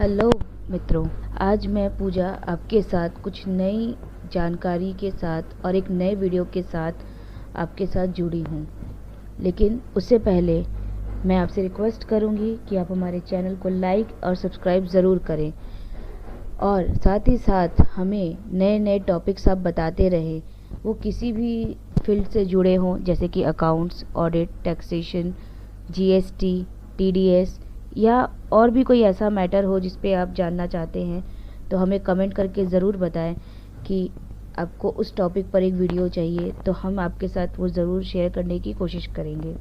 Hello मित्रों, आज मैं पूजा आपके साथ कुछ नई जानकारी के साथ और एक नए वीडियो के साथ आपके साथ जुड़ी हूँ। लेकिन उससे पहले मैं आपसे रिक्वेस्ट करूँगी कि आप हमारे चैनल को लाइक और सब्सक्राइब ज़रूर करें और साथ ही साथ हमें नए नए टॉपिक्स आप बताते रहें, वो किसी भी फील्ड से जुड़े हों, जैसे कि accounts, audit, taxation, GST, TDS या और भी कोई ऐसा मैटर हो जिस पे आप जानना चाहते हैं। तो हमें कमेंट करके ज़रूर बताएं कि आपको उस टॉपिक पर एक वीडियो चाहिए, तो हम आपके साथ वो ज़रूर शेयर करने की कोशिश करेंगे।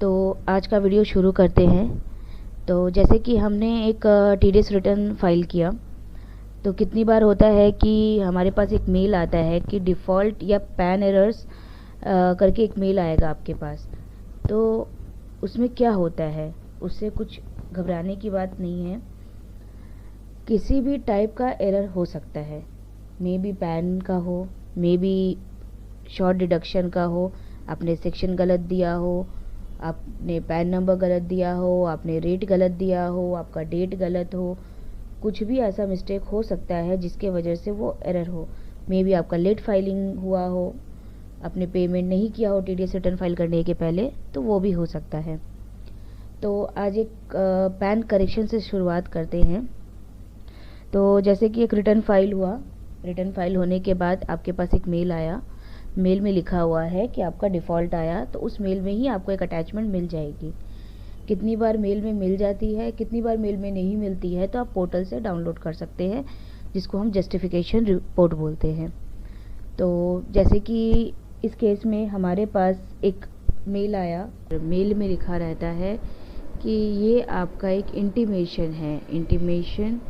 तो आज का वीडियो शुरू करते हैं। तो जैसे कि हमने एक टीडीएस रिटर्न फाइल किया, तो कितनी बार होता है कि हमारे पास एक मेल आता है कि डिफ़ॉल्ट या पैन एरर्स करके एक मेल आएगा आपके पास। तो उसमें क्या होता है, उससे कुछ घबराने की बात नहीं है। किसी भी टाइप का एरर हो सकता है, मे बी पैन का हो, मे बी शॉर्ट डिडक्शन का हो, आपने सेक्शन गलत दिया हो, आपने पैन नंबर गलत दिया हो, आपने रेट गलत दिया हो, आपका डेट गलत हो, कुछ भी ऐसा मिस्टेक हो सकता है जिसके वजह से वो एरर हो। मे बी आपका लेट फाइलिंग हुआ हो, आपने पेमेंट नहीं किया हो टीडीएस रिटर्न फाइल करने के पहले, तो वो भी हो सकता है। तो आज एक पैन करेक्शन से शुरुआत करते हैं। तो जैसे कि एक रिटर्न फाइल हुआ, रिटर्न फाइल होने के बाद आपके पास एक मेल आया, मेल में लिखा हुआ है कि आपका डिफ़ॉल्ट आया, तो उस मेल में ही आपको एक अटैचमेंट मिल जाएगी। कितनी बार मेल में मिल जाती है, कितनी बार मेल में नहीं मिलती है, तो आप पोर्टल से डाउनलोड कर सकते हैं, जिसको हम जस्टिफिकेशन रिपोर्ट बोलते हैं। तो जैसे कि इस केस में हमारे पास एक मेल आया, मेल में लिखा रहता है कि ये आपका एक इंटीमेशन है, इंटीमेशन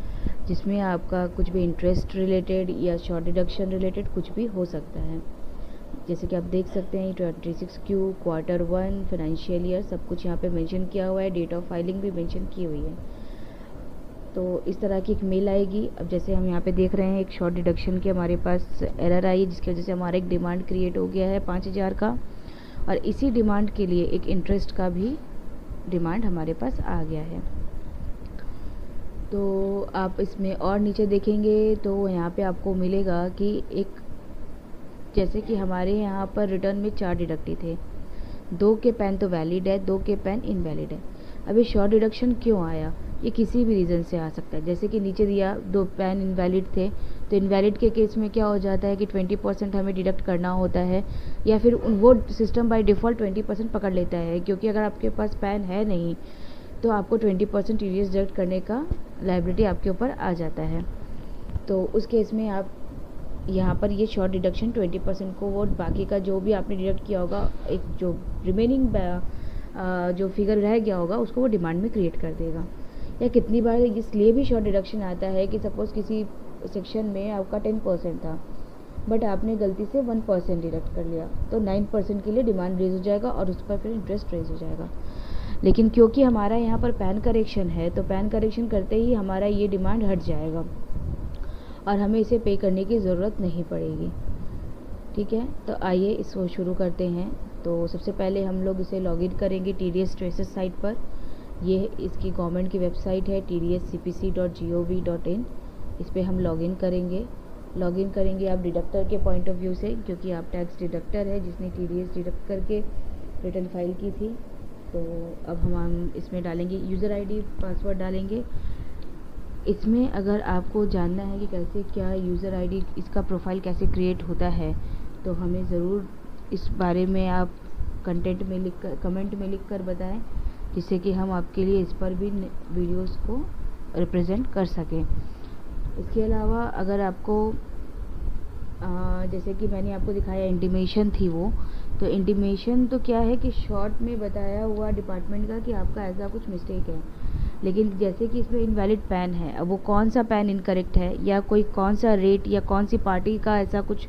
जिसमें आपका कुछ भी इंटरेस्ट रिलेटेड या शॉर्ट डिडक्शन रिलेटेड कुछ भी हो सकता है। जैसे कि आप देख सकते हैं 26Q Q1 फाइनेंशियल ईयर सब कुछ यहाँ पे मेंशन किया हुआ है, डेट ऑफ फाइलिंग भी मेंशन की हुई है। तो इस तरह की एक मेल आएगी। अब जैसे हम यहाँ पे देख रहे हैं एक शॉर्ट डिडक्शन की हमारे पास एरर आई है, जिसकी वजह से हमारा एक डिमांड क्रिएट हो गया है 5000 का, और इसी डिमांड के लिए एक इंटरेस्ट का भी डिमांड हमारे पास आ गया है। तो आप इसमें और नीचे देखेंगे तो यहाँ पे आपको मिलेगा कि एक, जैसे कि हमारे यहाँ पर रिटर्न में 4 डिडक्टी थे, 2 के पैन तो वैलिड है, 2 के पैन इनवैलिड है। अब ये शॉर्ट डिडक्शन क्यों आया, ये किसी भी रीज़न से आ सकता है। जैसे कि नीचे दिया 2 पैन इनवैलिड थे, तो इनवैलिड के केस में क्या हो जाता है कि 20% हमें डिडक्ट करना होता है, या फिर वो सिस्टम बाय डिफ़ॉल्ट 20% पकड़ लेता है, क्योंकि अगर आपके पास पैन है नहीं तो आपको 20% टीडीएस डिडक्ट करने का लायबिलिटी आपके ऊपर आ जाता है। तो उस केस में आप यहाँ पर ये शॉर्ट डिडक्शन 20% को, वो बाकी का जो भी आपने डिडक्ट किया होगा, एक जो रिमेनिंग जो फिगर रह गया होगा उसको वो डिमांड में क्रिएट कर देगा। या कितनी बार इसलिए भी शॉर्ट डिडक्शन आता है कि सपोज़ किसी सेक्शन में आपका 10% था, बट आपने गलती से 1% डिडक्ट कर लिया, तो 9% के लिए डिमांड रेज हो जाएगा और उस पर फिर इंटरेस्ट रेज हो जाएगा। लेकिन क्योंकि हमारा यहाँ पर पैन करेक्शन है, तो पैन करेक्शन करते ही हमारा ये डिमांड हट जाएगा और हमें इसे पे करने की ज़रूरत नहीं पड़ेगी। ठीक है, तो आइए इसको शुरू करते हैं। तो सबसे पहले हम लोग इसे लॉगिन करेंगे टीडीएस ट्रेसेस साइट पर। ये इसकी गवर्नमेंट की वेबसाइट है tdscpc.gov.in। इस पर हम लॉगिन करेंगे आप डिडक्टर के पॉइंट ऑफ व्यू से, क्योंकि आप टैक्स डिडक्टर है जिसने टीडीएस डिडक्ट करके रिटर्न फाइल की थी। तो अब हम इसमें डालेंगे यूज़र आईडी, पासवर्ड डालेंगे। इसमें अगर आपको जानना है कि कैसे क्या यूज़र आईडी, इसका प्रोफाइल कैसे क्रिएट होता है, तो हमें ज़रूर इस बारे में आप कमेंट में लिख कर बताएं, जिससे कि हम आपके लिए इस पर भी वीडियोस को रिप्रेजेंट कर सकें। इसके अलावा अगर आपको जैसे कि मैंने आपको दिखाया इंटीमेशन थी वो, तो इंटीमेशन तो क्या है कि शॉर्ट में बताया हुआ डिपार्टमेंट का कि आपका ऐसा कुछ मिस्टेक है। लेकिन जैसे कि इसमें इनवैलिड पैन है, अब वो कौन सा पैन इनकरेक्ट है या कोई कौन सा रेट या कौन सी पार्टी का ऐसा कुछ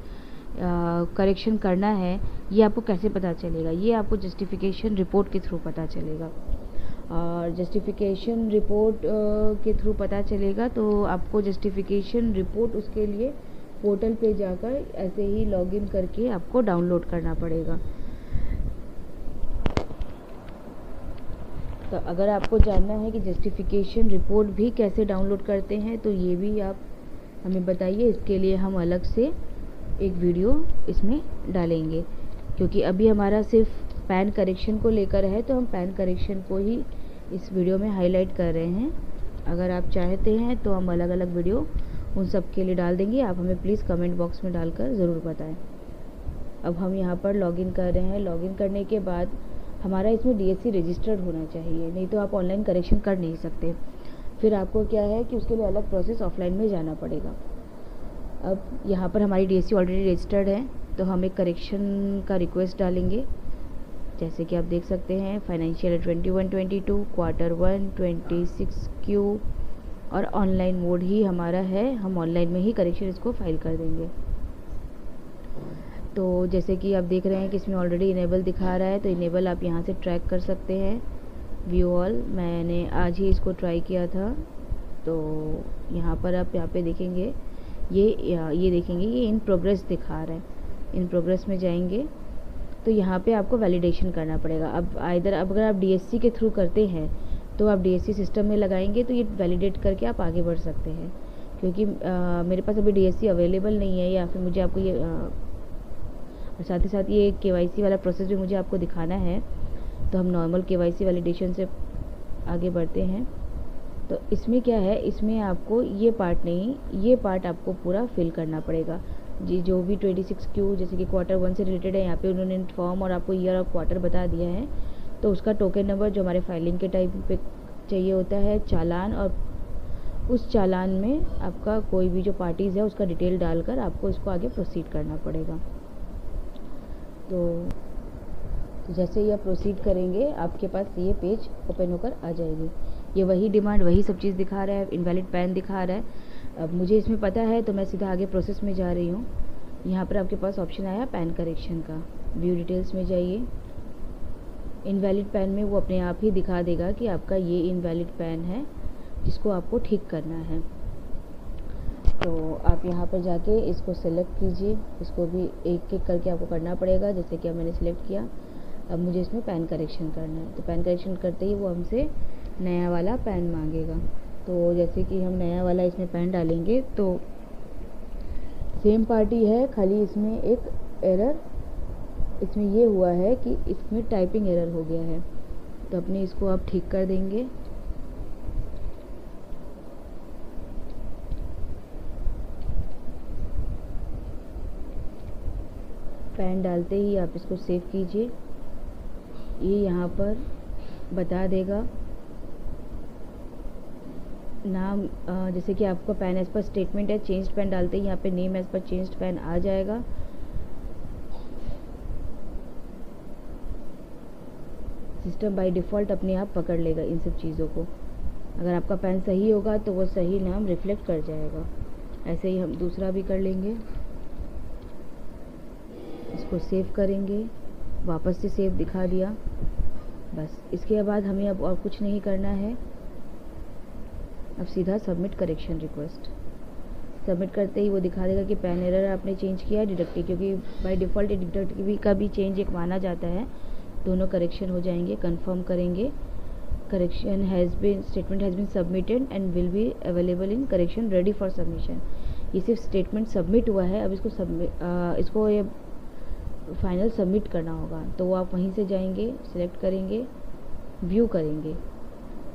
करेक्शन करना है, ये आपको कैसे पता चलेगा, ये आपको जस्टिफिकेशन रिपोर्ट के थ्रू पता चलेगा। और जस्टिफिकेशन रिपोर्ट के थ्रू पता चलेगा, तो आपको जस्टिफिकेशन रिपोर्ट उसके लिए पोर्टल पे जाकर ऐसे ही लॉगिन करके आपको डाउनलोड करना पड़ेगा। तो तो अगर आपको जानना है कि जस्टिफिकेशन रिपोर्ट भी कैसे डाउनलोड करते हैं तो ये भी आप हमें बताइए। इसके लिए हम अलग से एक वीडियो इसमें डालेंगे, क्योंकि अभी हमारा सिर्फ पैन करेक्शन को लेकर है, तो हम पैन करेक्शन को ही इस वीडियो में हाईलाइट कर रहे हैं। अगर आप चाहते हैं तो हम अलग अलग वीडियो उन सब के लिए डाल देंगे, आप हमें प्लीज़ कमेंट बॉक्स में डालकर ज़रूर बताएं। अब हम यहाँ पर लॉगिन कर रहे हैं। लॉगिन करने के बाद हमारा इसमें DSC रजिस्टर्ड होना चाहिए, नहीं तो आप ऑनलाइन करेक्शन कर नहीं सकते। फिर आपको क्या है कि उसके लिए अलग प्रोसेस ऑफलाइन में जाना पड़ेगा। अब यहाँ पर हमारी DSC ऑलरेडी रजिस्टर्ड है, तो हम एक करेक्शन का रिक्वेस्ट डालेंगे। जैसे कि आप देख सकते हैं फाइनेंशियल 21-22, Q1 26Q, और ऑनलाइन मोड ही हमारा है, हम ऑनलाइन में ही करेक्शन इसको फाइल कर देंगे। तो जैसे कि आप देख रहे हैं कि इसमें ऑलरेडी इनेबल दिखा रहा है, तो इनेबल आप यहाँ से ट्रैक कर सकते हैं। व्यू ऑल, मैंने आज ही इसको ट्राई किया था। तो यहाँ पर आप यहाँ पे देखेंगे ये देखेंगे ये इन प्रोग्रेस दिखा रहा है। इन प्रोग्रेस में जाएंगे तो यहाँ पे आपको वैलिडेशन करना पड़ेगा। अब अगर आप DSC के थ्रू करते हैं तो आप DSC सिस्टम में लगाएंगे तो ये वैलिडेट करके आप आगे बढ़ सकते हैं। क्योंकि मेरे पास अभी DSC अवेलेबल नहीं है, या फिर मुझे आपको ये और साथ ही साथ ये KYC वाला प्रोसेस भी मुझे आपको दिखाना है, तो हम नॉर्मल KYC वैलिडेशन से आगे बढ़ते हैं। तो इसमें क्या है, इसमें आपको ये पार्ट नहीं, ये पार्ट आपको पूरा फिल करना पड़ेगा। जी, जो भी 26Q जैसे कि Q1 से रिलेटेड है, यहाँ पे उन्होंने फॉर्म और आपको ईयर और क्वार्टर बता दिया है, तो उसका टोकन नंबर जो हमारे फाइलिंग के टाइम पे चाहिए होता है, चालान, और उस चालान में आपका कोई भी जो पार्टीज़ है उसका डिटेल डालकर आपको इसको आगे प्रोसीड करना पड़ेगा। तो जैसे ही आप प्रोसीड करेंगे आपके पास ये पेज ओपन होकर आ जाएगी। ये वही डिमांड, वही सब चीज़ दिखा रहा है, इनवैलिड पैन दिखा रहा है। अब मुझे इसमें पता है तो मैं सीधा आगे प्रोसेस में जा रही हूँ। यहाँ पर आपके पास ऑप्शन आया पैन करेक्शन का, व्यू डिटेल्स में जाइए। इनवैलिड पैन में वो अपने आप ही दिखा देगा कि आपका ये इनवैलिड पैन है जिसको आपको ठीक करना है। तो आप यहाँ पर जाके इसको सेलेक्ट कीजिए। इसको भी एक एक करके आपको करना पड़ेगा। जैसे कि अब मैंने सेलेक्ट किया, अब मुझे इसमें पैन करेक्शन करना है। तो पैन करेक्शन करते ही वो हमसे नया वाला पैन मांगेगा। तो जैसे कि हम नया वाला इसमें पैन डालेंगे तो सेम पार्टी है, खाली इसमें एक एरर इसमें ये हुआ है कि इसमें टाइपिंग एरर हो गया है, तो अपने इसको आप ठीक कर देंगे। पैन डालते ही आप इसको सेव कीजिए। ये यहाँ पर बता देगा नाम, जैसे कि आपका पैन एज पर स्टेटमेंट है, चेंज्ड पैन डालते ही यहाँ पे name as per changed PAN आ जाएगा। सिस्टम बाय डिफ़ॉल्ट अपने आप पकड़ लेगा इन सब चीज़ों को। अगर आपका पैन सही होगा तो वो सही नाम रिफ्लेक्ट कर जाएगा। ऐसे ही हम दूसरा भी कर लेंगे। इसको सेव करेंगे, वापस से सेव दिखा दिया। बस इसके बाद हमें अब और कुछ नहीं करना है। अब सीधा सबमिट करेक्शन रिक्वेस्ट। सबमिट करते ही वो दिखा देगा कि पैन एरर आपने चेंज किया है डिडक्टिव, क्योंकि बाय डिफ़ॉल्ट डिडक्टिव का भी चेंज एक माना जाता है। दोनों करेक्शन हो जाएंगे। कंफर्म करेंगे। Correction has been, statement has been submitted and will be available in correction ready for submission. ये सिर्फ स्टेटमेंट सबमिट हुआ है, अब इसको ये फाइनल सबमिट करना होगा। तो वो आप वहीं से जाएंगे, सिलेक्ट करेंगे, व्यू करेंगे।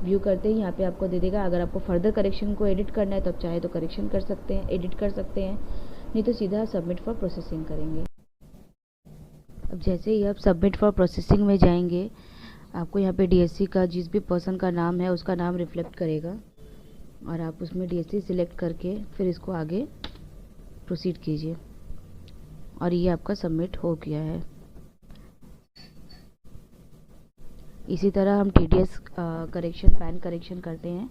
व्यू करते ही यहाँ पे आपको दे देगा। अगर आपको फर्दर करेक्शन को एडिट करना है तो आप चाहे तो करेक्शन कर सकते हैं, एडिट कर सकते हैं, नहीं तो सीधा सबमिट फॉर प्रोसेसिंग करेंगे। अब जैसे ही आप सबमिट फॉर प्रोसेसिंग में जाएंगे, आपको यहाँ पे DSC का जिस भी पर्सन का नाम है उसका नाम रिफ्लेक्ट करेगा, और आप उसमें DSC सिलेक्ट करके फिर इसको आगे प्रोसीड कीजिए। और ये आपका सबमिट हो गया है। इसी तरह हम TDS करेक्शन, पैन करेक्शन करते हैं।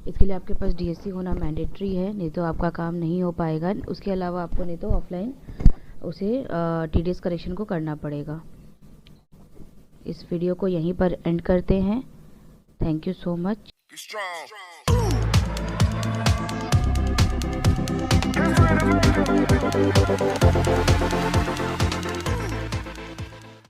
इसके लिए आपके पास DSC होना मैंडेटरी है, नहीं तो आपका काम नहीं हो पाएगा। उसके अलावा आपको नहीं तो ऑफलाइन उसे TDS करेक्शन को करना पड़ेगा। इस वीडियो को यहीं पर एंड करते हैं। Thank you so much.